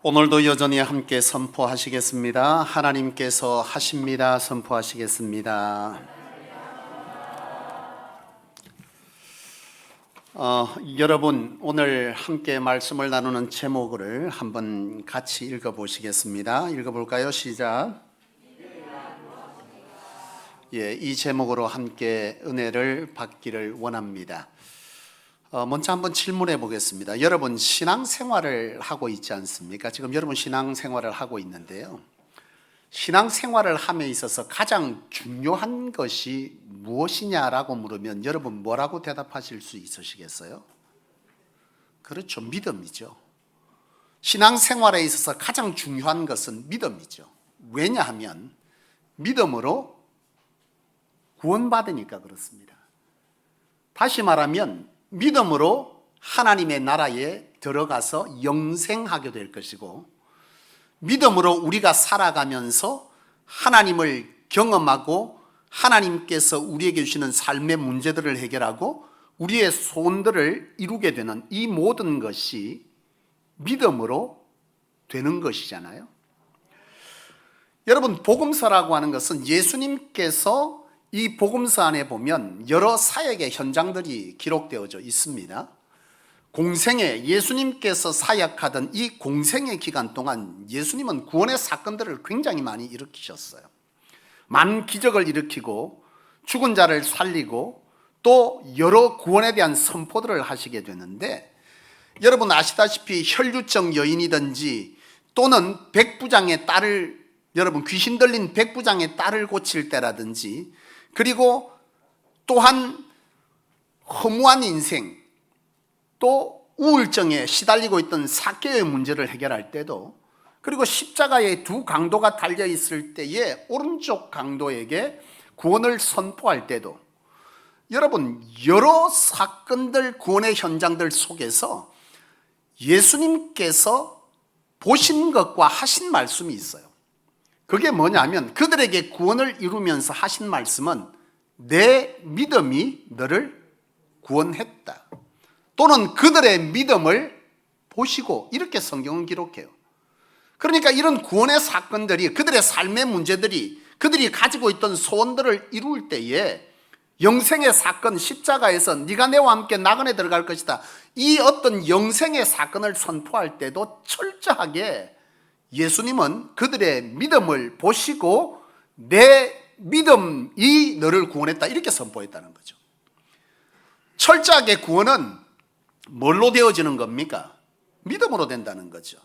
오늘도 여전히 함께 선포하시겠습니다. 하나님께서 하십니다. 선포하시겠습니다. 여러분, 오늘 함께 말씀을 나누는 제목을 한번 같이 읽어보시겠습니다. 읽어볼까요? 시작. 이 제목으로 함께 은혜를 받기를 원합니다. 먼저 한번 질문해 보겠습니다. 여러분 신앙생활을 하고 있지 않습니까? 지금 여러분 신앙생활을 하고 있는데요. 신앙생활을 함에 있어서 가장 중요한 것이 무엇이냐라고 물으면 여러분 뭐라고 대답하실 수 있으시겠어요? 그렇죠. 믿음이죠. 신앙생활에 있어서 가장 중요한 것은 믿음이죠. 왜냐하면 믿음으로 구원받으니까 그렇습니다. 다시 말하면 믿음으로 하나님의 나라에 들어가서 영생하게 될 것이고, 믿음으로 우리가 살아가면서 하나님을 경험하고 하나님께서 우리에게 주시는 삶의 문제들을 해결하고 우리의 소원들을 이루게 되는 이 모든 것이 믿음으로 되는 것이잖아요. 여러분, 복음서라고 하는 것은 예수님께서 이 복음서 안에 보면 여러 사역의 현장들이 기록되어져 있습니다. 공생애, 예수님께서 사역하던 이 공생의 기간 동안 예수님은 구원의 사건들을 굉장히 많이 일으키셨어요. 많은 기적을 일으키고 죽은 자를 살리고 또 여러 구원에 대한 선포들을 하시게 되는데, 여러분 아시다시피 혈류증 여인이든지 또는 백부장의 딸을, 여러분 귀신 들린 백부장의 딸을 고칠 때라든지, 그리고 또한 허무한 인생, 또 우울증에 시달리고 있던 삭개의 문제를 해결할 때도, 그리고 십자가에 두 강도가 달려 있을 때에 오른쪽 강도에게 구원을 선포할 때도, 여러분 여러 사건들, 구원의 현장들 속에서 예수님께서 보신 것과 하신 말씀이 있어요. 그게 뭐냐면 그들에게 구원을 이루면서 하신 말씀은 내 믿음이 너를 구원했다, 또는 그들의 믿음을 보시고, 이렇게 성경은 기록해요. 그러니까 이런 구원의 사건들이, 그들의 삶의 문제들이, 그들이 가지고 있던 소원들을 이룰 때에 영생의 사건, 십자가에서 네가 내와 함께 낙원에 들어갈 것이다, 이 어떤 영생의 사건을 선포할 때도 철저하게 예수님은 그들의 믿음을 보시고 내 믿음이 너를 구원했다, 이렇게 선포했다는 거죠. 철저하게 구원은 뭘로 되어지는 겁니까? 믿음으로 된다는 거죠.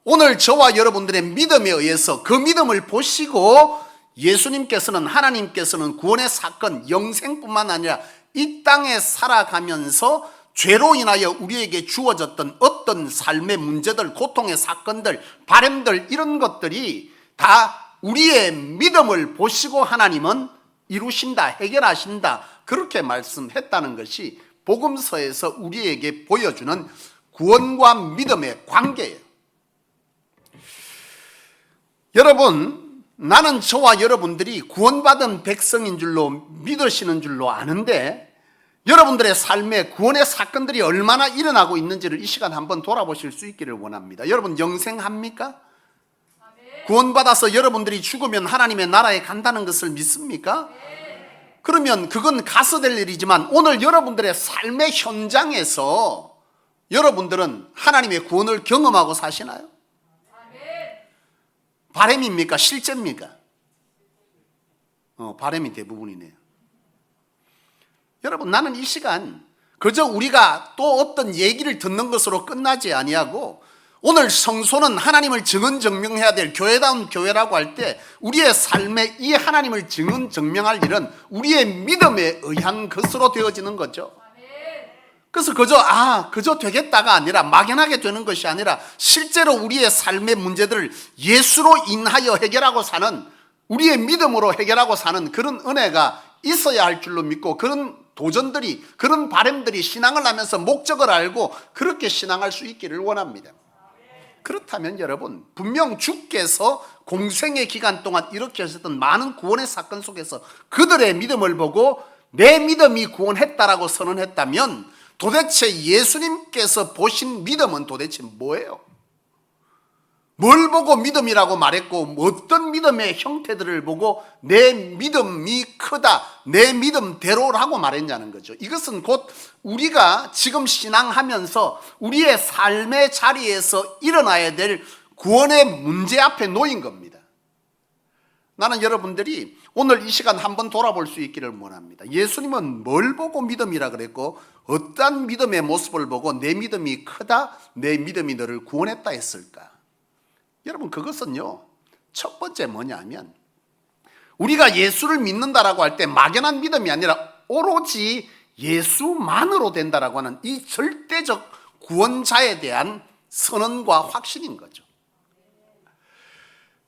오늘 저와 여러분들의 믿음에 의해서 그 믿음을 보시고 예수님께서는, 하나님께서는 구원의 사건, 영생뿐만 아니라 이 땅에 살아가면서 죄로 인하여 우리에게 주어졌던 어떤 삶의 문제들, 고통의 사건들, 바람들, 이런 것들이 다 우리의 믿음을 보시고 하나님은 이루신다, 해결하신다, 그렇게 말씀했다는 것이 복음서에서 우리에게 보여주는 구원과 믿음의 관계예요. 여러분, 나는 저와 여러분들이 구원받은 백성인 줄로 믿으시는 줄로 아는데, 여러분들의 삶에 구원의 사건들이 얼마나 일어나고 있는지를 이 시간 한번 돌아보실 수 있기를 원합니다. 여러분 영생합니까? 구원받아서 여러분들이 죽으면 하나님의 나라에 간다는 것을 믿습니까? 그러면 그건 가서 될 일이지만 오늘 여러분들의 삶의 현장에서 여러분들은 하나님의 구원을 경험하고 사시나요? 바람입니까? 실제입니까? 바람이 대부분이네요. 여러분, 나는 이 시간 그저 우리가 또 어떤 얘기를 듣는 것으로 끝나지 아니하고, 오늘 성소는 하나님을 증언증명해야 될 교회다운 교회라고 할 때 우리의 삶에 이 하나님을 증언증명할 일은 우리의 믿음에 의한 것으로 되어지는 거죠. 그래서 그저 되겠다가 아니라, 막연하게 되는 것이 아니라 실제로 우리의 삶의 문제들을 예수로 인하여 해결하고 사는, 우리의 믿음으로 해결하고 사는 그런 은혜가 있어야 할 줄로 믿고, 그런 도전들이, 그런 바람들이 신앙을 하면서 목적을 알고 그렇게 신앙할 수 있기를 원합니다. 그렇다면 여러분, 분명 주께서 공생의 기간 동안 일으키셨던 많은 구원의 사건 속에서 그들의 믿음을 보고 내 믿음이 구원했다라고 선언했다면 도대체 예수님께서 보신 믿음은 도대체 뭐예요? 뭘 보고 믿음이라고 말했고 어떤 믿음의 형태들을 보고 내 믿음이 크다, 내 믿음대로라고 말했냐는 거죠. 이것은 곧 우리가 지금 신앙하면서 우리의 삶의 자리에서 일어나야 될 구원의 문제 앞에 놓인 겁니다. 나는 여러분들이 오늘 이 시간 한번 돌아볼 수 있기를 원합니다. 예수님은 뭘 보고 믿음이라 그랬고 어떤 믿음의 모습을 보고 내 믿음이 크다, 내 믿음이 너를 구원했다 했을까? 여러분, 그것은요, 첫 번째 뭐냐면 우리가 예수를 믿는다라고 할 때 막연한 믿음이 아니라 오로지 예수만으로 된다라고 하는 이 절대적 구원자에 대한 선언과 확신인 거죠.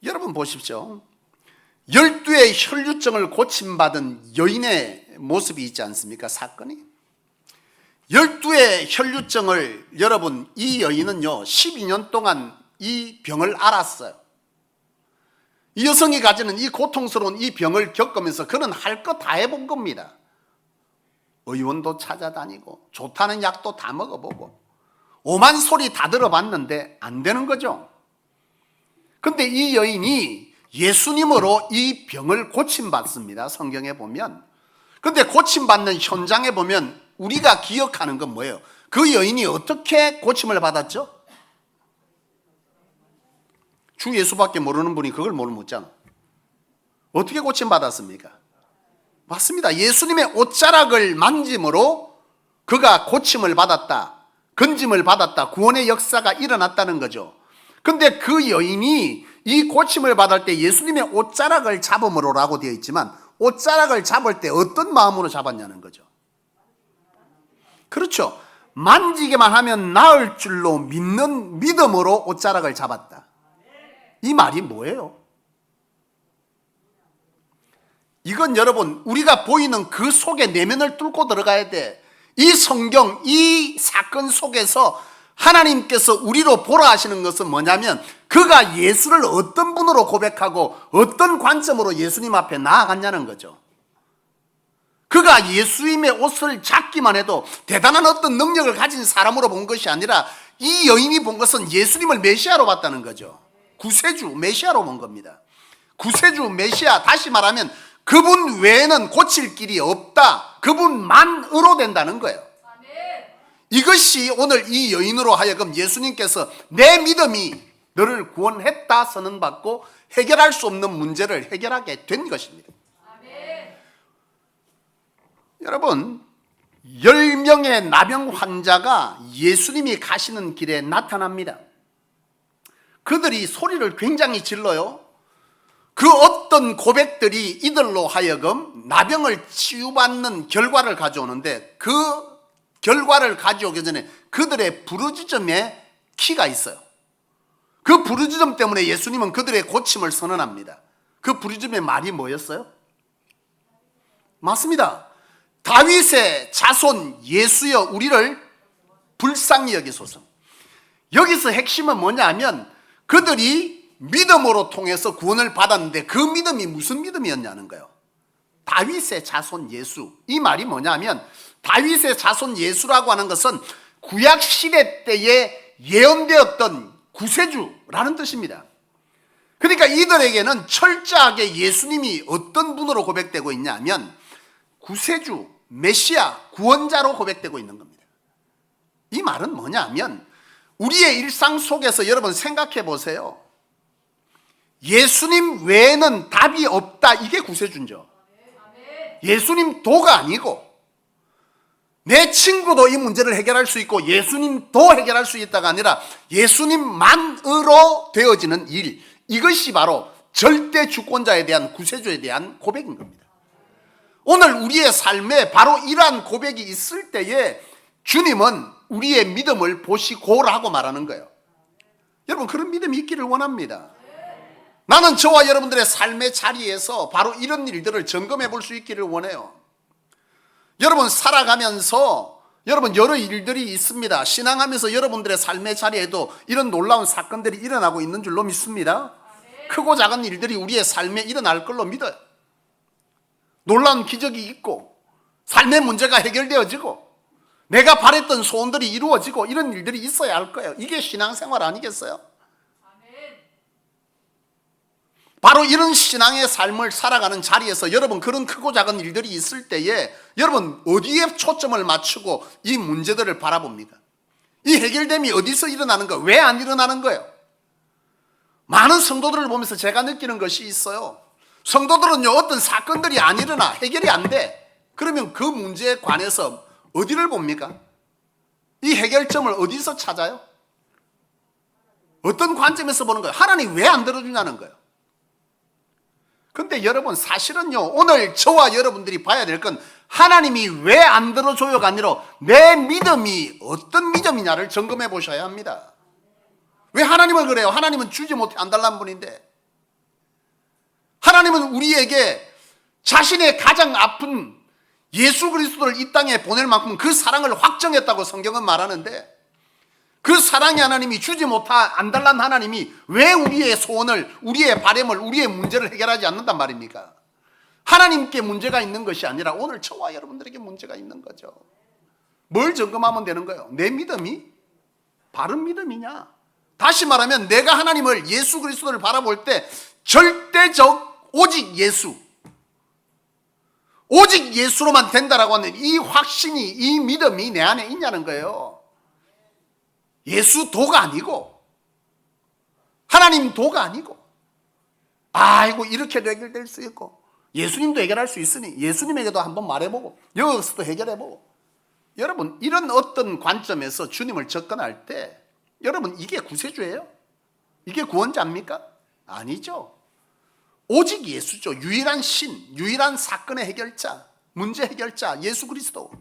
여러분 보십시오. 12의 혈류증을 고침받은 여인의 모습이 있지 않습니까? 사건이. 12의 혈류증을 여러분, 이 여인은요 12년 동안 이 병을 앓았어요. 이 여성이 가지는 이 고통스러운 이 병을 겪으면서 그는 할 것 다 해본 겁니다. 의원도 찾아다니고 좋다는 약도 다 먹어보고 오만 소리 다 들어봤는데 안 되는 거죠. 근데 이 여인이 예수님으로 이 병을 고침받습니다. 성경에 보면. 근데 고침받는 현장에 보면 우리가 기억하는 건 뭐예요? 그 여인이 어떻게 고침을 받았죠? 주 예수밖에 모르는 분이 그걸 뭘 묻잖아. 어떻게 고침받았습니까? 맞습니다. 예수님의 옷자락을 만짐으로 그가 고침을 받았다, 건짐을 받았다, 구원의 역사가 일어났다는 거죠. 근데 그 여인이 이 고침을 받을 때 예수님의 옷자락을 잡음으로라고 되어 있지만 옷자락을 잡을 때 어떤 마음으로 잡았냐는 거죠. 그렇죠. 만지기만 하면 나을 줄로 믿는 믿음으로 옷자락을 잡았다. 이 말이 뭐예요? 이건 여러분, 우리가 보이는 그 속에 내면을 뚫고 들어가야 돼. 이 성경, 이 사건 속에서 하나님께서 우리로 보라 하시는 것은 뭐냐면 그가 예수를 어떤 분으로 고백하고 어떤 관점으로 예수님 앞에 나아갔냐는 거죠. 그가 예수님의 옷을 잡기만 해도 대단한 어떤 능력을 가진 사람으로 본 것이 아니라 이 여인이 본 것은 예수님을 메시아로 봤다는 거죠. 구세주, 메시아로 본 겁니다. 구세주, 메시아, 다시 말하면 그분 외에는 고칠 길이 없다. 그분만으로 된다는 거예요. 이것이 오늘 이 여인으로 하여금 예수님께서 내 믿음이 너를 구원했다 선언받고 해결할 수 없는 문제를 해결하게 된 것입니다. 여러분, 10명의 나병 환자가 예수님이 가시는 길에 나타납니다. 그들이 소리를 굉장히 질러요. 그 어떤 고백들이 이들로 하여금 나병을 치유받는 결과를 가져오는데 그 결과를 가져오기 전에 그들의 부르짖음에 키가 있어요. 그 부르짖음 때문에 예수님은 그들의 고침을 선언합니다. 그 부르짖음의 말이 뭐였어요? 맞습니다. 다윗의 자손 예수여 우리를 불쌍히 여기소서. 여기서 핵심은 뭐냐면 그들이 믿음으로 통해서 구원을 받았는데 그 믿음이 무슨 믿음이었냐는 거예요. 다윗의 자손 예수. 이 말이 뭐냐면 다윗의 자손 예수라고 하는 것은 구약 시대 때에 예언되었던 구세주라는 뜻입니다. 그러니까 이들에게는 철저하게 예수님이 어떤 분으로 고백되고 있냐면 구세주, 메시아, 구원자로 고백되고 있는 겁니다. 이 말은 뭐냐면 우리의 일상 속에서 여러분 생각해 보세요. 예수님 외에는 답이 없다. 이게 구세주죠. 예수님 도가 아니고 내 친구도 이 문제를 해결할 수 있고 예수님도 해결할 수 있다가 아니라 예수님만으로 되어지는 일, 이것이 바로 절대 주권자에 대한 구세주에 대한 고백인 겁니다. 오늘 우리의 삶에 바로 이러한 고백이 있을 때에 주님은 우리의 믿음을 보시고라고 말하는 거예요. 여러분, 그런 믿음이 있기를 원합니다. 나는 저와 여러분들의 삶의 자리에서 바로 이런 일들을 점검해 볼 수 있기를 원해요. 여러분, 살아가면서 여러분 여러 일들이 있습니다. 신앙하면서 여러분들의 삶의 자리에도 이런 놀라운 사건들이 일어나고 있는 줄로 믿습니다. 크고 작은 일들이 우리의 삶에 일어날 걸로 믿어요. 놀라운 기적이 있고 삶의 문제가 해결되어지고 내가 바랬던 소원들이 이루어지고 이런 일들이 있어야 할 거예요. 이게 신앙생활 아니겠어요? 바로 이런 신앙의 삶을 살아가는 자리에서 여러분 그런 크고 작은 일들이 있을 때에 여러분 어디에 초점을 맞추고 이 문제들을 바라봅니까? 이 해결됨이 어디서 일어나는 거예요? 왜 안 일어나는 거예요? 많은 성도들을 보면서 제가 느끼는 것이 있어요. 성도들은요, 어떤 사건들이 안 일어나, 해결이 안 돼. 그러면 그 문제에 관해서 어디를 봅니까? 이 해결점을 어디서 찾아요? 어떤 관점에서 보는 거예요? 하나님 왜 안 들어주냐는 거예요. 근데 여러분 사실은요, 오늘 저와 여러분들이 봐야 될 건 하나님이 왜 안 들어줘요가 아니라 내 믿음이 어떤 믿음이냐를 점검해 보셔야 합니다. 왜 하나님을 그래요? 하나님은 주지 못해 안 달라는 분인데. 하나님은 우리에게 자신의 가장 아픈 예수 그리스도를 이 땅에 보낼 만큼 그 사랑을 확정했다고 성경은 말하는데, 그 사랑의 하나님이 주지 안 달라는 하나님이 왜 우리의 소원을, 우리의 바람을, 우리의 문제를 해결하지 않는단 말입니까? 하나님께 문제가 있는 것이 아니라 오늘 저와 여러분들에게 문제가 있는 거죠. 뭘 점검하면 되는 거예요? 내 믿음이 바른 믿음이냐? 다시 말하면 내가 하나님을, 예수 그리스도를 바라볼 때 절대적 오직 예수, 오직 예수로만 된다라고 하는 이 확신이, 이 믿음이 내 안에 있냐는 거예요. 예수 도가 아니고, 하나님 도가 아니고, 아이고 이렇게도 해결될 수 있고, 예수님도 해결할 수 있으니 예수님에게도 한번 말해보고 여기서도 해결해보고. 여러분 이런 어떤 관점에서 주님을 접근할 때 여러분 이게 구세주예요? 이게 구원자입니까? 아니죠. 오직 예수죠. 유일한 신, 유일한 사건의 해결자, 문제 해결자 예수 그리스도.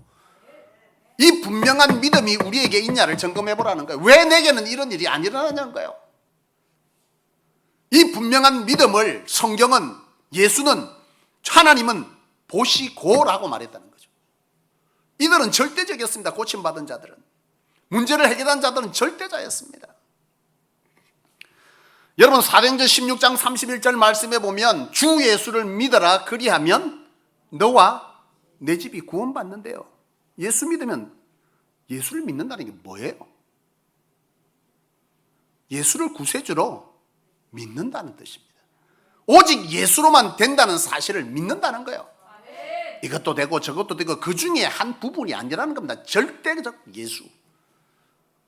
이 분명한 믿음이 우리에게 있냐를 점검해 보라는 거예요. 왜 내게는 이런 일이 안 일어나냐는 거예요. 이 분명한 믿음을 성경은, 예수는, 하나님은 보시고라고 말했다는 거죠. 이들은 절대적이었습니다. 고침받은 자들은. 문제를 해결한 자들은 절대자였습니다. 여러분 사도행전 16장 31절 말씀에 보면 주 예수를 믿어라 그리하면 너와 내 집이 구원받는데요. 예수 믿으면, 예수를 믿는다는 게 뭐예요? 예수를 구세주로 믿는다는 뜻입니다. 오직 예수로만 된다는 사실을 믿는다는 거예요. 이것도 되고 저것도 되고 그 중에 한 부분이 아니라는 겁니다. 절대적 예수,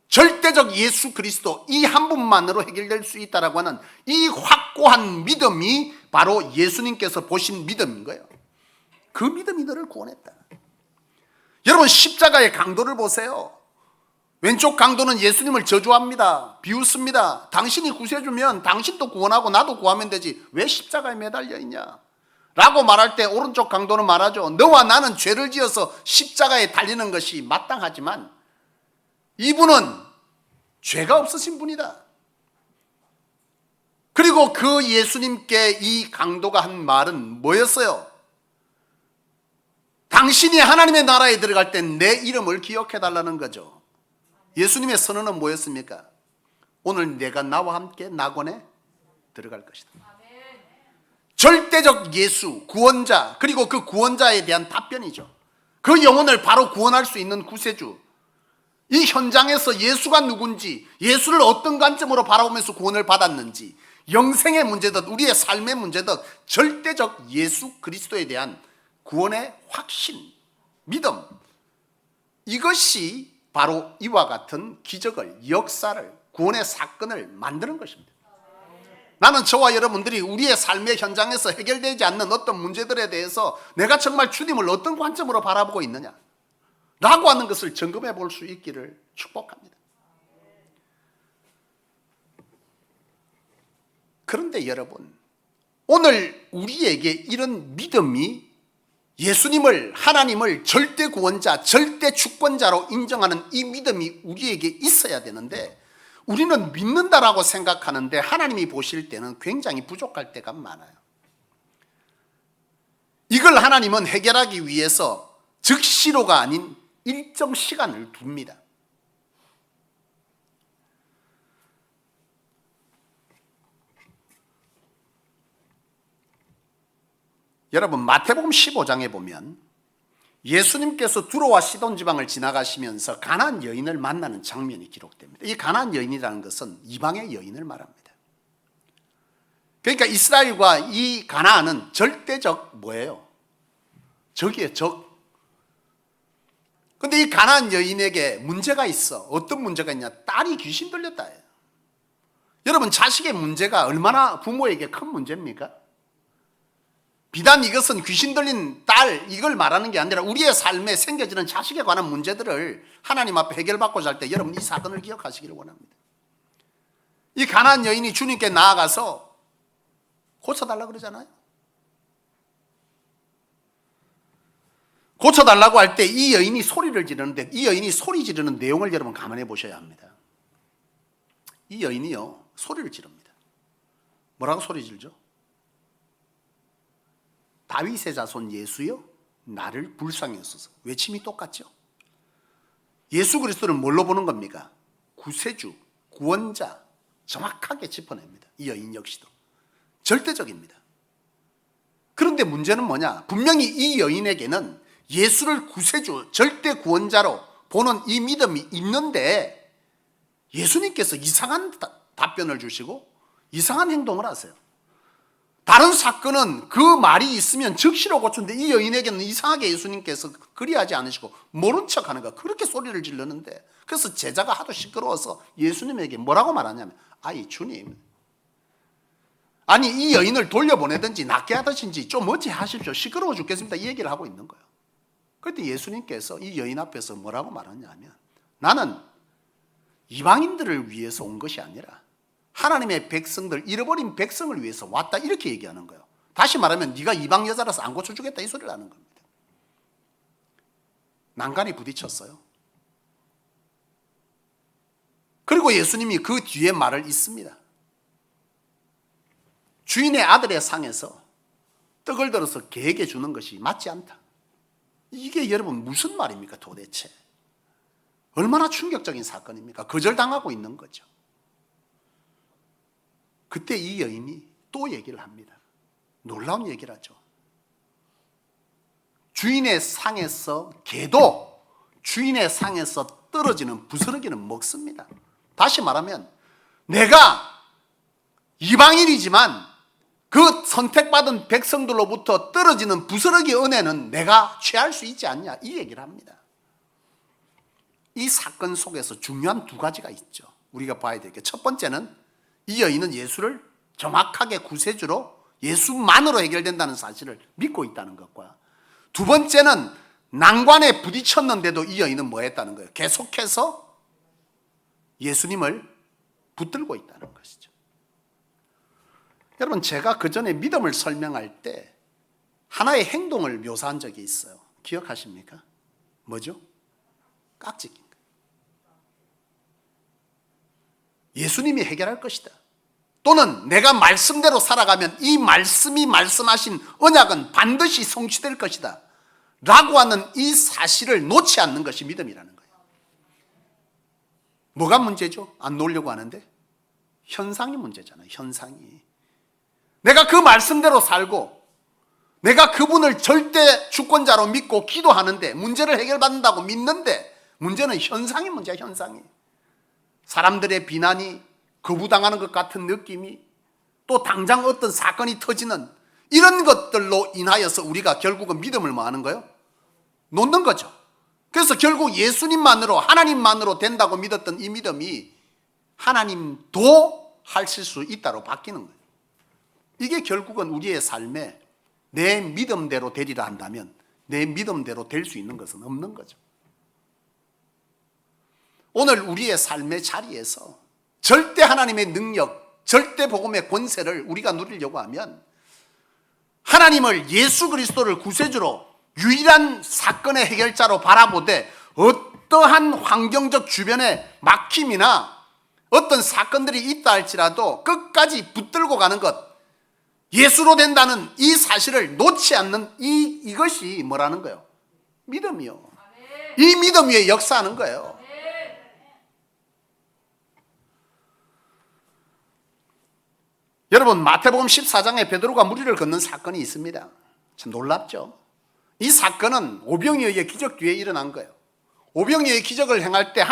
절대적 예수 그리스도, 이 한 분만으로 해결될 수 있다라고 하는 이 확고한 믿음이 바로 예수님께서 보신 믿음인 거예요. 그 믿음이 너를 구원했다. 여러분 십자가의 강도를 보세요. 왼쪽 강도는 예수님을 저주합니다. 비웃습니다. 당신이 구세주면 당신도 구원하고 나도 구하면 되지 왜 십자가에 매달려 있냐 라고 말할 때 오른쪽 강도는 말하죠. 너와 나는 죄를 지어서 십자가에 달리는 것이 마땅하지만 이분은 죄가 없으신 분이다. 그리고 그 예수님께 이 강도가 한 말은 뭐였어요? 당신이 하나님의 나라에 들어갈 땐 내 이름을 기억해 달라는 거죠. 예수님의 선언은 뭐였습니까? 오늘 내가 나와 함께 낙원에 들어갈 것이다. 절대적 예수, 구원자, 그리고 그 구원자에 대한 답변이죠. 그 영혼을 바로 구원할 수 있는 구세주. 이 현장에서 예수가 누군지, 예수를 어떤 관점으로 바라보면서 구원을 받았는지, 영생의 문제든 우리의 삶의 문제든 절대적 예수 그리스도에 대한 구원의 확신, 믿음, 이것이 바로 이와 같은 기적을, 역사를, 구원의 사건을 만드는 것입니다. 나는 저와 여러분들이 우리의 삶의 현장에서 해결되지 않는 어떤 문제들에 대해서 내가 정말 주님을 어떤 관점으로 바라보고 있느냐 라고 하는 것을 점검해 볼 수 있기를 축복합니다. 그런데 여러분, 오늘 우리에게 이런 믿음이 예수님을, 하나님을 절대 구원자, 절대 주권자로 인정하는 이 믿음이 우리에게 있어야 되는데 우리는 믿는다라고 생각하는데 하나님이 보실 때는 굉장히 부족할 때가 많아요. 이걸 하나님은 해결하기 위해서 즉시로가 아닌 일정 시간을 둡니다. 여러분 마태복음 15장에 보면 예수님께서 두로와 시돈 지방을 지나가시면서 가나안 여인을 만나는 장면이 기록됩니다. 이 가나안 여인이라는 것은 이방의 여인을 말합니다. 그러니까 이스라엘과 이 가나안은 절대적 뭐예요? 적이에요, 적. 근데 이 가나안 여인에게 문제가 있어. 어떤 문제가 있냐? 딸이 귀신 들렸다. 여러분, 자식의 문제가 얼마나 부모에게 큰 문제입니까? 비단 이것은 귀신 들린 딸 이걸 말하는 게 아니라 우리의 삶에 생겨지는 자식에 관한 문제들을 하나님 앞에 해결받고자 할 때 여러분 이 사건을 기억하시기를 원합니다. 이 가나안 여인이 주님께 나아가서 고쳐달라고 그러잖아요. 고쳐달라고 할 때 이 여인이 소리를 지르는데, 이 여인이 소리 지르는 내용을 여러분 감안해 보셔야 합니다. 이 여인이요 소리를 지릅니다. 뭐라고 소리 질죠? 다윗의 자손 예수여 나를 불쌍히 여소서. 외침이 똑같죠. 예수 그리스도를 뭘로 보는 겁니까? 구세주, 구원자, 정확하게 짚어냅니다. 이 여인 역시도 절대적입니다. 그런데 문제는 뭐냐? 분명히 이 여인에게는 예수를 구세주, 절대 구원자로 보는 이 믿음이 있는데 예수님께서 이상한 답변을 주시고 이상한 행동을 하세요. 다른 사건은 그 말이 있으면 즉시로 고쳤는데 이 여인에게는 이상하게 예수님께서 그리하지 않으시고 모른 척하는 거야. 그렇게 소리를 지르는데, 그래서 제자가 하도 시끄러워서 예수님에게 뭐라고 말하냐면, 아이 주님, 아니 이 여인을 돌려보내든지 낫게 하든지 좀 어찌 하십시오. 시끄러워 죽겠습니다. 이 얘기를 하고 있는 거예요. 그때 예수님께서 이 여인 앞에서 뭐라고 말하냐면, 나는 이방인들을 위해서 온 것이 아니라 하나님의 백성들, 잃어버린 백성을 위해서 왔다, 이렇게 얘기하는 거예요. 다시 말하면 네가 이방 여자라서 안 고쳐주겠다, 이 소리를 하는 겁니다. 난간에 부딪혔어요. 그리고 예수님이 그 뒤에 말을 잇습니다. 주인의 아들의 상에서 떡을 들어서 개에게 주는 것이 맞지 않다. 이게 여러분 무슨 말입니까 도대체? 얼마나 충격적인 사건입니까? 거절당하고 있는 거죠. 그때 이 여인이 또 얘기를 합니다. 놀라운 얘기를 하죠. 주인의 상에서 개도 주인의 상에서 떨어지는 부스러기는 먹습니다. 다시 말하면 내가 이방인이지만 그 선택받은 백성들로부터 떨어지는 부스러기 은혜는 내가 취할 수 있지 않냐, 이 얘기를 합니다. 이 사건 속에서 중요한 두 가지가 있죠. 우리가 봐야 될 게, 첫 번째는 이 여인은 예수를 정확하게 구세주로 예수만으로 해결된다는 사실을 믿고 있다는 것과, 두 번째는 난관에 부딪혔는데도 이 여인은 뭐 했다는 거예요? 계속해서 예수님을 붙들고 있다는 것이죠. 여러분, 제가 그 전에 믿음을 설명할 때 하나의 행동을 묘사한 적이 있어요. 기억하십니까? 뭐죠? 깍지 낀 거예요. 예수님이 해결할 것이다. 또는 내가 말씀대로 살아가면 이 말씀이 말씀하신 언약은 반드시 성취될 것이다 라고 하는 이 사실을 놓지 않는 것이 믿음이라는 거예요. 뭐가 문제죠? 안 놓으려고 하는데 현상이 문제잖아요. 현상이. 내가 그 말씀대로 살고 내가 그분을 절대 주권자로 믿고 기도하는데 문제를 해결받는다고 믿는데 문제는 현상이 문제야. 현상이. 사람들의 비난이, 거부당하는 것 같은 느낌이, 또 당장 어떤 사건이 터지는 이런 것들로 인하여서 우리가 결국은 믿음을 뭐 하는 거예요? 놓는 거죠. 그래서 결국 예수님만으로, 하나님만으로 된다고 믿었던 이 믿음이 하나님도 하실 수 있다로 바뀌는 거예요. 이게 결국은 우리의 삶에 내 믿음대로 되리라 한다면 내 믿음대로 될 수 있는 것은 없는 거죠. 오늘 우리의 삶의 자리에서 절대 하나님의 능력, 절대 복음의 권세를 우리가 누리려고 하면 하나님을, 예수 그리스도를 구세주로 유일한 사건의 해결자로 바라보되 어떠한 환경적 주변의 막힘이나 어떤 사건들이 있다 할지라도 끝까지 붙들고 가는 것, 예수로 된다는 이 사실을 놓지 않는 이것이 뭐라는 거예요? 믿음이요. 이 믿음 위에 역사하는 거예요. 여러분, 마태복음 14장에 베드로가 무리를 걷는 사건이 있습니다. 참 놀랍죠? 이 사건은 오병이어의 기적 뒤에 일어난 거예요. 오병이어의 기적을 행할 때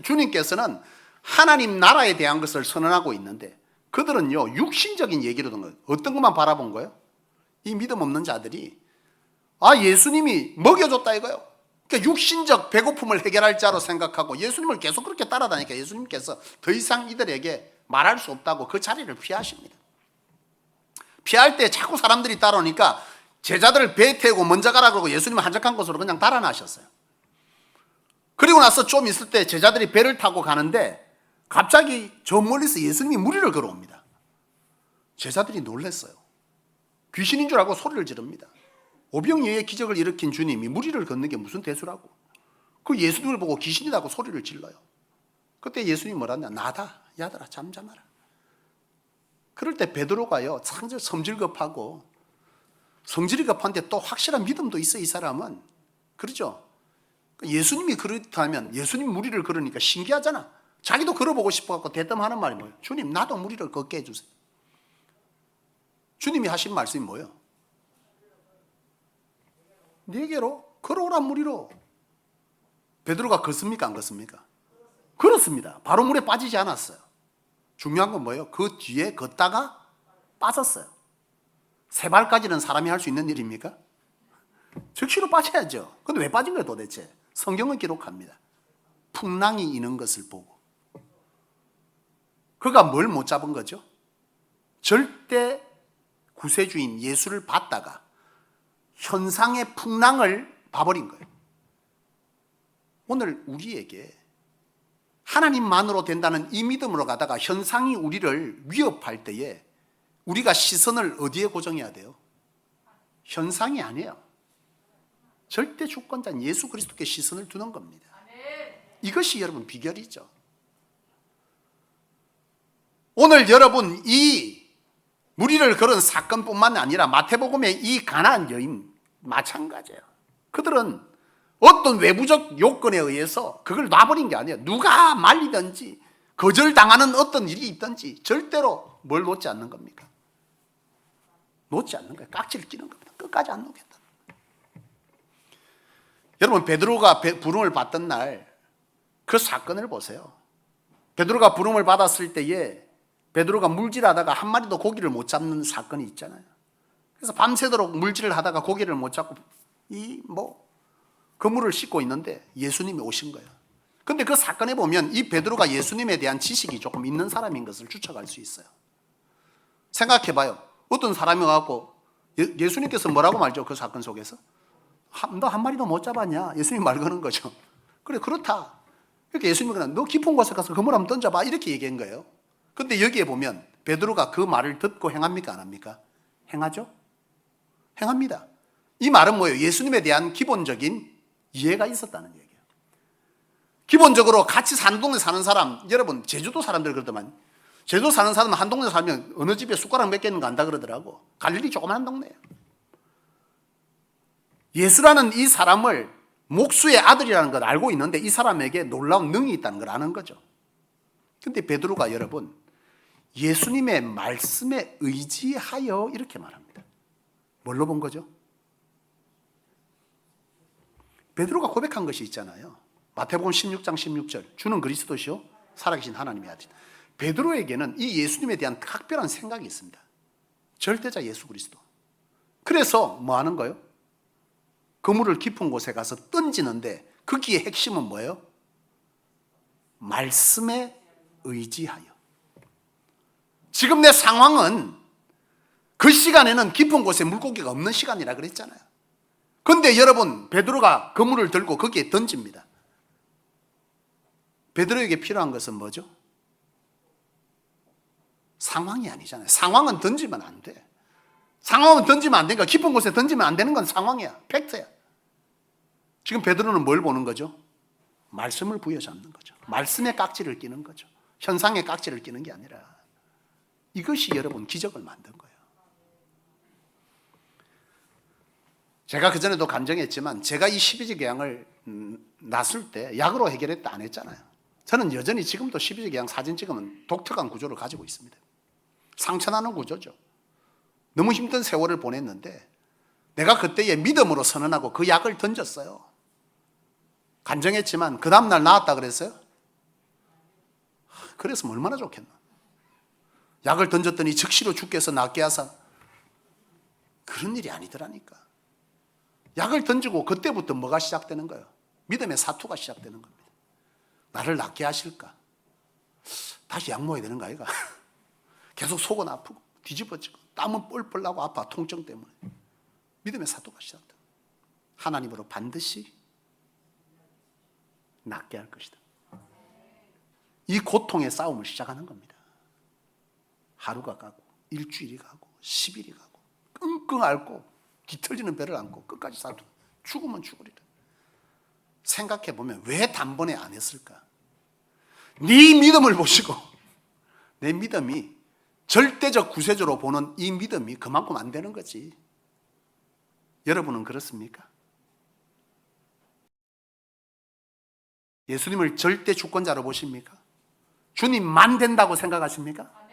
주님께서는 하나님 나라에 대한 것을 선언하고 있는데 그들은요 육신적인 얘기로 든 거예요. 어떤 것만 바라본 거예요? 이 믿음 없는 자들이 예수님이 먹여줬다 이거예요. 그러니까 육신적 배고픔을 해결할 자로 생각하고 예수님을 계속 그렇게 따라다니까 예수님께서 더 이상 이들에게 말할 수 없다고 그 자리를 피하십니다. 피할 때 자꾸 사람들이 따라오니까 제자들을 배에 태우고 먼저 가라 그러고 예수님은 한적한 곳으로 그냥 달아나셨어요. 그리고 나서 좀 있을 때 제자들이 배를 타고 가는데 갑자기 저 멀리서 예수님이 무리를 걸어옵니다. 제자들이 놀랐어요. 귀신인 줄 알고 소리를 지릅니다. 오병이어의 기적을 일으킨 주님이 무리를 걷는 게 무슨 대수라고. 그 예수님을 보고 귀신이라고 소리를 질러요. 그때 예수님이 뭐라냐? 나다. 야들아 잠잠하라. 그럴 때 베드로가요 상절 성질급하고 성질이 급한데 또 확실한 믿음도 있어 이 사람은. 그렇죠? 예수님이 그렇다면 예수님 무리를 걸으니까 신기하잖아. 자기도 걸어보고 싶어갖고 대뜸하는 말이 뭐예요? 주님 나도 무리를 걷게 해주세요. 주님이 하신 말씀이 뭐예요? 네게로 걸어오란 무리로. 베드로가 걷습니까 안 걷습니까? 걸었습니다. 바로 물에 빠지지 않았어요. 중요한 건 뭐예요? 그 뒤에 걷다가 빠졌어요. 세 발까지는 사람이 할 수 있는 일입니까? 즉시로 빠져야죠. 근데 왜 빠진 거예요 도대체? 성경은 기록합니다. 풍랑이 이는 것을 보고. 그가 뭘 못 잡은 거죠? 절대 구세주인 예수를 받다가 현상의 풍랑을 봐버린 거예요. 오늘 우리에게 하나님만으로 된다는 이 믿음으로 가다가 현상이 우리를 위협할 때에 우리가 시선을 어디에 고정해야 돼요? 현상이 아니에요. 절대 주권자인 예수 그리스도께 시선을 두는 겁니다. 이것이 여러분 비결이죠. 오늘 여러분 이 무리를 걸은 사건뿐만 아니라 마태복음의 이 가나안 여인 마찬가지예요. 그들은 어떤 외부적 요건에 의해서 그걸 놔버린 게 아니에요. 누가 말리든지 거절당하는 어떤 일이 있든지 절대로 뭘 놓지 않는 겁니까? 놓지 않는 거예요. 깍지를 끼는 겁니다. 끝까지 안 놓겠다. 여러분 베드로가 부름을 받던 날 그 사건을 보세요. 베드로가 부름을 받았을 때에 베드로가 물질하다가 한 마리도 고기를 못 잡는 사건이 있잖아요. 그래서 밤새도록 물질을 하다가 고기를 못 잡고 그물을 씻고 있는데 예수님이 오신 거예요. 근데 그 사건에 보면 이 베드로가 예수님에 대한 지식이 조금 있는 사람인 것을 추측할 수 있어요. 생각해봐요. 어떤 사람이 와갖고 예수님께서 뭐라고 말죠? 그 사건 속에서 너 한 마리도 못 잡았냐? 예수님 말 거는 거죠. 그래 그렇다. 그러니까 예수님이 그냥 너 깊은 곳에 가서 그물 한번 던져봐 이렇게 얘기한 거예요. 근데 여기에 보면 베드로가 그 말을 듣고 행합니까 안 합니까? 행하죠? 행합니다. 이 말은 뭐예요? 예수님에 대한 기본적인 이해가 있었다는 얘기예요. 기본적으로 같이 사는 동네 사는 사람, 여러분 제주도 사람들 그러더만 제주도 사는 사람은 한 동네 살면 어느 집에 숟가락 몇 개는 간다 그러더라고. 갈릴리 조그마한 동네예요. 예수라는 이 사람을 목수의 아들이라는 걸 알고 있는데 이 사람에게 놀라운 능이 있다는 걸 아는 거죠. 근데 베드로가 여러분 예수님의 말씀에 의지하여 이렇게 말합니다. 뭘로 본 거죠? 베드로가 고백한 것이 있잖아요. 마태복음 16장 16절 주는 그리스도시요 살아계신 하나님의 아들. 베드로에게는 이 예수님에 대한 각별한 생각이 있습니다. 절대자 예수 그리스도. 그래서 뭐 하는 거예요? 그물을 깊은 곳에 가서 던지는데 거기에 핵심은 뭐예요? 말씀에 의지하여. 지금 내 상황은 그 시간에는 깊은 곳에 물고기가 없는 시간이라 그랬잖아요. 그런데 여러분 베드로가 그물을 들고 거기에 던집니다. 베드로에게 필요한 것은 뭐죠? 상황이 아니잖아요. 상황은 던지면 안 돼. 상황은 던지면 안 되니까 깊은 곳에 던지면 안 되는 건 상황이야. 팩트야. 지금 베드로는 뭘 보는 거죠? 말씀을 부여잡는 거죠. 말씀의 깍지를 끼는 거죠. 현상의 깍지를 끼는 게 아니라 이것이 여러분 기적을 만든 거예요. 제가 그전에도 간증했지만 제가 이 12지 계양을 났을 때 약으로 해결했다 안 했잖아요. 저는 여전히 지금도 12지 계양 사진 찍으면 독특한 구조를 가지고 있습니다. 상처나는 구조죠. 너무 힘든 세월을 보냈는데 내가 그때의 믿음으로 선언하고 그 약을 던졌어요. 간증했지만 그 다음날 나았다 그랬어요? 그랬으면 얼마나 좋겠나. 약을 던졌더니 즉시로 죽게 해서 낫게 하사. 그런 일이 아니더라니까. 약을 던지고 그때부터 뭐가 시작되는 거예요? 믿음의 사투가 시작되는 겁니다. 나를 낫게 하실까? 다시 약 먹어야 되는 거 아이가? 계속 속은 아프고 뒤집어지고 땀은 뻘뻘 나고 아파, 통증 때문에. 믿음의 사투가 시작된다. 하나님으로 반드시 낫게 할 것이다. 이 고통의 싸움을 시작하는 겁니다. 하루가 가고 일주일이 가고 10일이 가고 끙끙 앓고 뒤틀리는 배를 안고 끝까지 싸우고 죽으면 죽으리라. 생각해 보면 왜 단번에 안 했을까? 네 믿음을 보시고 내 믿음이 절대적 구세주로 보는 이 믿음이 그만큼 안 되는 거지. 여러분은 그렇습니까? 예수님을 절대 주권자로 보십니까? 주님만 된다고 생각하십니까?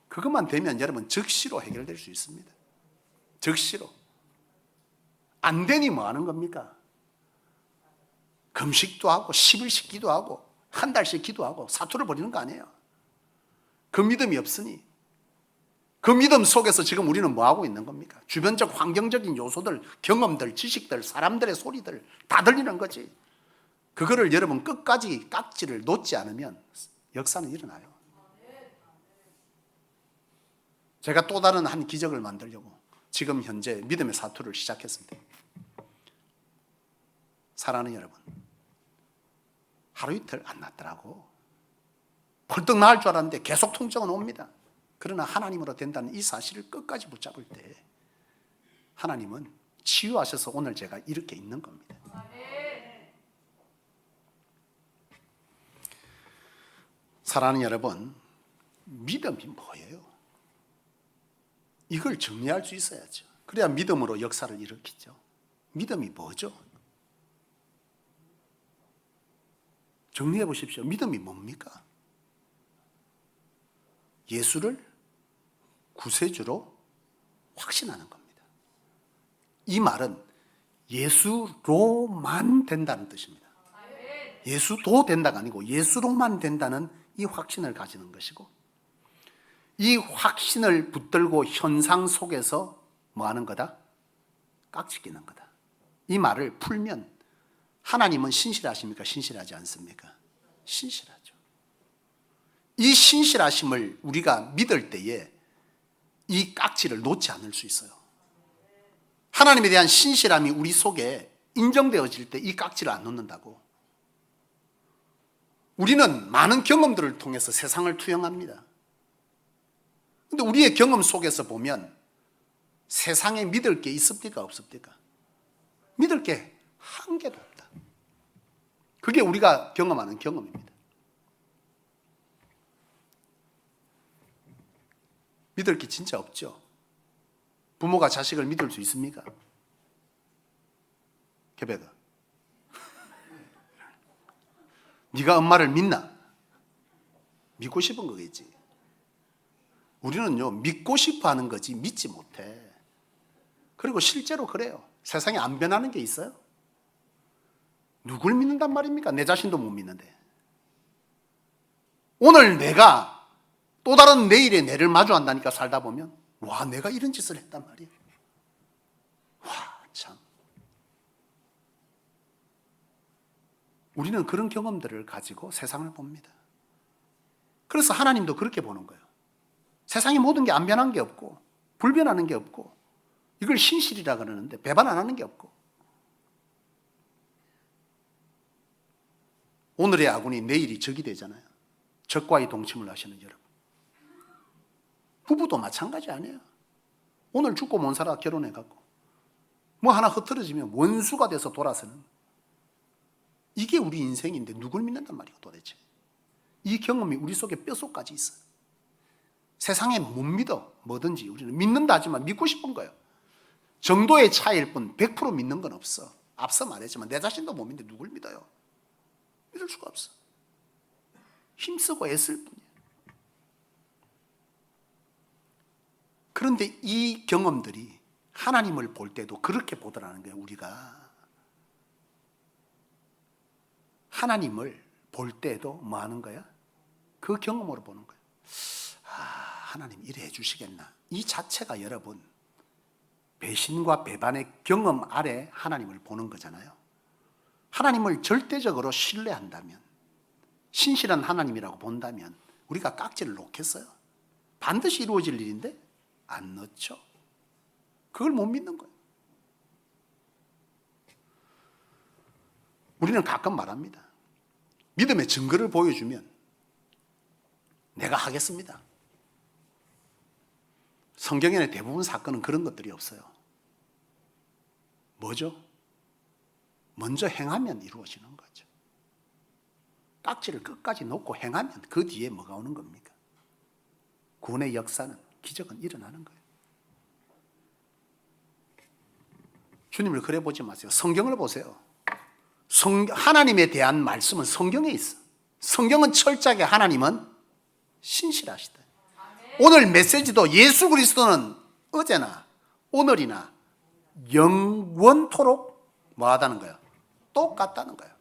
그것만 되면 여러분 즉시로 해결될 수 있습니다. 즉시로. 안 되니 뭐 하는 겁니까? 금식도 하고 10일씩 기도하고 한 달씩 기도하고 사투를 벌이는 거 아니에요. 그 믿음이 없으니 그 믿음 속에서 지금 우리는 뭐 하고 있는 겁니까? 주변적 환경적인 요소들, 경험들, 지식들, 사람들의 소리들 다 들리는 거지. 그거를 여러분 끝까지 깍지를 놓지 않으면 역사는 일어나요. 제가 또 다른 한 기적을 만들려고 지금 현재 믿음의 사투를 시작했습니다. 사랑하는 여러분, 하루 이틀 안 낫더라고. 벌떡 나을 줄 알았는데 계속 통증은 옵니다. 그러나 하나님으로 된다는 이 사실을 끝까지 붙잡을 때 하나님은 치유하셔서 오늘 제가 이렇게 있는 겁니다. 사랑하는 여러분, 믿음이 뭐예요? 이걸 정리할 수 있어야죠. 그래야 믿음으로 역사를 일으키죠. 믿음이 뭐죠? 정리해 보십시오. 믿음이 뭡니까? 예수를 구세주로 확신하는 겁니다. 이 말은 예수로만 된다는 뜻입니다. 예수도 된다가 아니고 예수로만 된다는 이 확신을 가지는 것이고, 이 확신을 붙들고 현상 속에서 뭐 하는 거다? 깍지 끼는 거다. 이 말을 풀면 하나님은 신실하십니까? 신실하지 않습니까? 신실하죠. 이 신실하심을 우리가 믿을 때에 이 깍지를 놓지 않을 수 있어요. 하나님에 대한 신실함이 우리 속에 인정되어질 때 이 깍지를 안 놓는다고. 우리는 많은 경험들을 통해서 세상을 투영합니다. 그런데 우리의 경험 속에서 보면 세상에 믿을 게 있습니까? 없습니까? 믿을 게 한 개도 없다. 그게 우리가 경험하는 경험입니다. 믿을 게 진짜 없죠. 부모가 자식을 믿을 수 있습니까? 개배가. 네가 엄마를 믿나? 믿고 싶은 거겠지. 우리는요, 믿고 싶어 하는 거지 믿지 못해. 그리고 실제로 그래요. 세상에 안 변하는 게 있어요? 누굴 믿는단 말입니까? 내 자신도 못 믿는데. 오늘 내가 또 다른 내일의 내를 마주한다니까. 살다 보면 와, 내가 이런 짓을 했단 말이야. 와, 참. 우리는 그런 경험들을 가지고 세상을 봅니다. 그래서 하나님도 그렇게 보는 거예요. 세상의 모든 게 안 변한 게 없고 불변하는 게 없고, 이걸 신실이라 그러는데 배반 안 하는 게 없고, 오늘의 아군이 내일이 적이 되잖아요. 적과의 동침을 하시는 여러분. 부부도 마찬가지 아니에요. 오늘 죽고 못 살아 결혼해갖고 뭐 하나 흐트러지면 원수가 돼서 돌아서는, 이게 우리 인생인데 누굴 믿는단 말이에요 도대체. 이 경험이 우리 속에 뼛속까지 있어요. 세상에 못 믿어. 뭐든지 우리는 믿는다 하지만 믿고 싶은 거예요. 정도의 차이일 뿐 100% 믿는 건 없어. 앞서 말했지만 내 자신도 못 믿는데 누굴 믿어요? 믿을 수가 없어. 힘쓰고 애쓸 뿐이에요. 그런데 이 경험들이 하나님을 볼 때도 그렇게 보더라는 거예요. 우리가 하나님을 볼 때도 뭐 하는 거야? 그 경험으로 보는 거예요. 하나님 이래 해주시겠나? 이 자체가 여러분 배신과 배반의 경험 아래 하나님을 보는 거잖아요. 하나님을 절대적으로 신뢰한다면, 신실한 하나님이라고 본다면 우리가 깍지를 놓겠어요? 반드시 이루어질 일인데 안 넣죠. 그걸 못 믿는 거예요. 우리는 가끔 말합니다. 믿음의 증거를 보여주면 내가 하겠습니다. 성경에는 대부분 사건은 그런 것들이 없어요. 뭐죠? 먼저 행하면 이루어지는 거죠. 깍지를 끝까지 놓고 행하면 그 뒤에 뭐가 오는 겁니까? 구원의 역사는, 기적은 일어나는 거예요. 주님을 그래 보지 마세요. 성경을 보세요. 하나님에 대한 말씀은 성경에 있어. 성경은 철저하게 하나님은 신실하시다. 오늘 메시지도 예수 그리스도는 어제나 오늘이나 영원토록 뭐하다는 거예요? 똑같다는 거예요.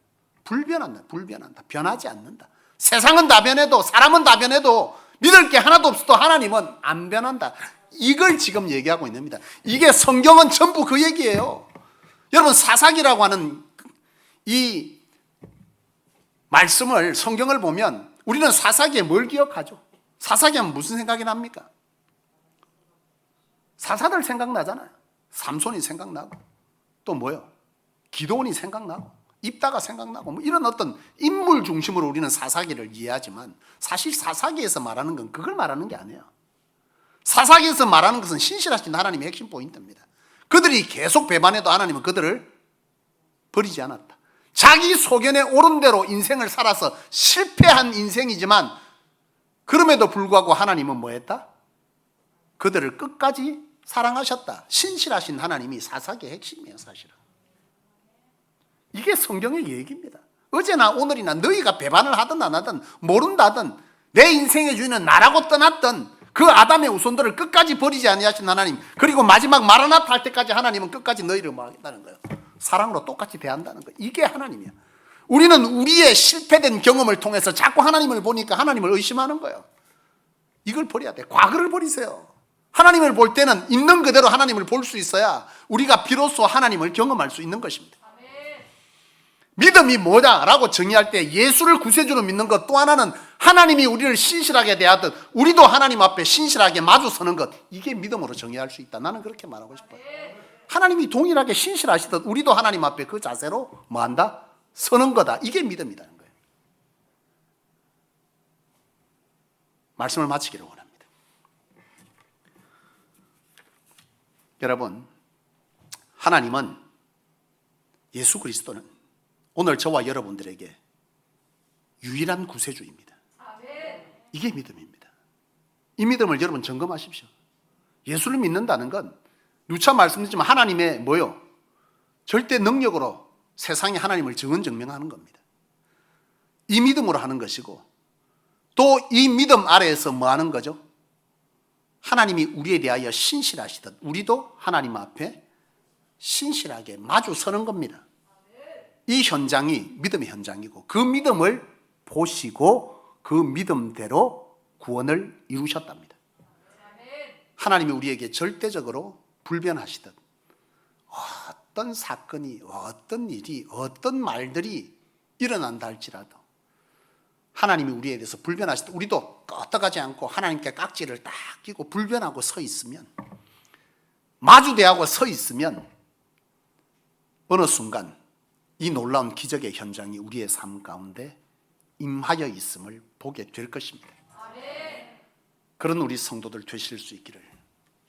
불변한다. 변하지 않는다. 세상은 다 변해도, 사람은 다 변해도, 믿을 게 하나도 없어도 하나님은 안 변한다. 이걸 지금 얘기하고 있는 겁니다. 이게 성경은 전부 그 얘기예요. 여러분, 사사기라고 하는 이 말씀을, 성경을 보면 우리는 사사기에 뭘 기억하죠? 사사기 하면 무슨 생각이 납니까? 사사들 생각나잖아요. 삼손이 생각나고, 또 뭐요? 기도원이 생각나고, 입다가 생각나고, 뭐 이런 어떤 인물 중심으로 우리는 사사기를 이해하지만 사실 사사기에서 말하는 건 그걸 말하는 게 아니에요. 사사기에서 말하는 것은 신실하신 하나님의 핵심 포인트입니다. 그들이 계속 배반해도 하나님은 그들을 버리지 않았다. 자기 소견에 옳은 대로 인생을 살아서 실패한 인생이지만 그럼에도 불구하고 하나님은 뭐 했다? 그들을 끝까지 사랑하셨다. 신실하신 하나님이 사사기의 핵심이에요, 사실은. 이게 성경의 얘기입니다. 어제나 오늘이나 너희가 배반을 하든 안 하든 모른다든 내 인생의 주인은 나라고 떠났던 그 아담의 후손들을 끝까지 버리지 아니하신 하나님, 그리고 마지막 마라나타 할 때까지 하나님은 끝까지 너희를 뭐 하겠다는 거예요. 사랑으로 똑같이 대한다는 거예요. 이게 하나님이야. 우리는 우리의 실패된 경험을 통해서 자꾸 하나님을 보니까 하나님을 의심하는 거예요. 이걸 버려야 돼. 과거를 버리세요. 하나님을 볼 때는 있는 그대로 하나님을 볼 수 있어야 우리가 비로소 하나님을 경험할 수 있는 것입니다. 믿음이 뭐다라고 정의할 때 예수를 구세주로 믿는 것, 또 하나는 하나님이 우리를 신실하게 대하듯 우리도 하나님 앞에 신실하게 마주서는 것, 이게 믿음으로 정의할 수 있다. 나는 그렇게 말하고 싶어요. 하나님이 동일하게 신실하시듯 우리도 하나님 앞에 그 자세로 뭐한다? 서는 거다. 이게 믿음이라는 거예요. 말씀을 마치기를 원합니다. 여러분, 하나님은, 예수 그리스도는 오늘 저와 여러분들에게 유일한 구세주입니다. 이게 믿음입니다. 이 믿음을 여러분 점검하십시오. 예수를 믿는다는 건 누차 말씀드리지만 하나님의 뭐요? 절대 능력으로 세상에 하나님을 증언증명하는 겁니다. 이 믿음으로 하는 것이고, 또 이 믿음 아래에서 뭐 하는 거죠? 하나님이 우리에 대하여 신실하시듯 우리도 하나님 앞에 신실하게 마주 서는 겁니다. 이 현장이 믿음의 현장이고, 그 믿음을 보시고 그 믿음대로 구원을 이루셨답니다. 하나님이 우리에게 절대적으로 불변하시듯 어떤 사건이, 어떤 일이, 어떤 말들이 일어난다 할지라도 하나님이 우리에 대해서 불변하시듯 우리도 끄떡하지 않고 하나님께 깍지를 딱 끼고 불변하고 서 있으면, 마주대하고 서 있으면 어느 순간 이 놀라운 기적의 현장이 우리의 삶 가운데 임하여 있음을 보게 될 것입니다. 그런 우리 성도들 되실 수 있기를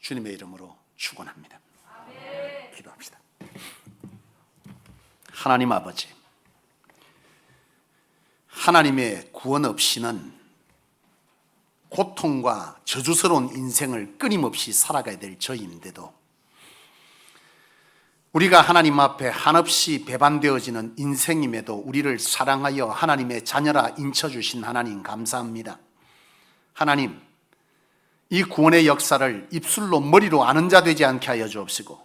주님의 이름으로 축원합니다. 기도합시다. 하나님 아버지, 하나님의 구원 없이는 고통과 저주스러운 인생을 끊임없이 살아가야 될 저희인데도 우리가 하나님 앞에 한없이 배반되어지는 인생임에도 우리를 사랑하여 하나님의 자녀라 인쳐주신 하나님 감사합니다. 하나님, 이 구원의 역사를 입술로 머리로 아는 자 되지 않게 하여 주옵시고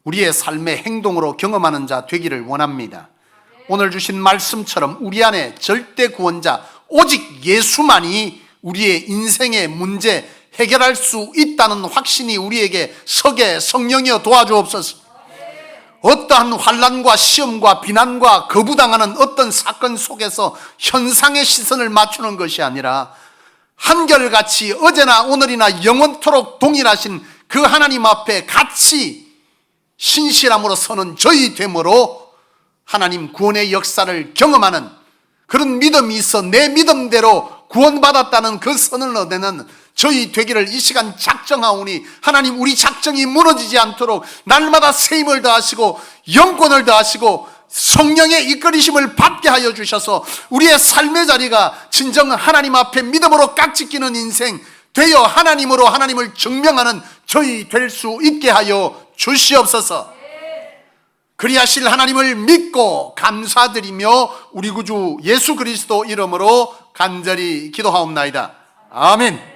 우리의 삶의 행동으로 경험하는 자 되기를 원합니다. 오늘 주신 말씀처럼 우리 안에 절대 구원자 오직 예수만이 우리의 인생의 문제 해결할 수 있다는 확신이 우리에게 서게 성령이여 도와주옵소서. 어떠한 환난과 시험과 비난과 거부당하는 어떤 사건 속에서 현상의 시선을 맞추는 것이 아니라 한결같이 어제나 오늘이나 영원토록 동일하신 그 하나님 앞에 같이 신실함으로 서는 저희 되므로 하나님 구원의 역사를 경험하는 그런 믿음이 있어 내 믿음대로 구원받았다는 그 선을 얻는 저희 되기를 이 시간 작정하오니 하나님 우리 작정이 무너지지 않도록 날마다 세임을 더하시고 영권을 더하시고 성령의 이끌이심을 받게 하여 주셔서 우리의 삶의 자리가 진정 하나님 앞에 믿음으로 깍지 끼는 인생 되어 하나님으로 하나님을 증명하는 저희 될 수 있게 하여 주시옵소서. 그리하실 하나님을 믿고 감사드리며 우리 구주 예수 그리스도 이름으로 간절히 기도하옵나이다. 아멘.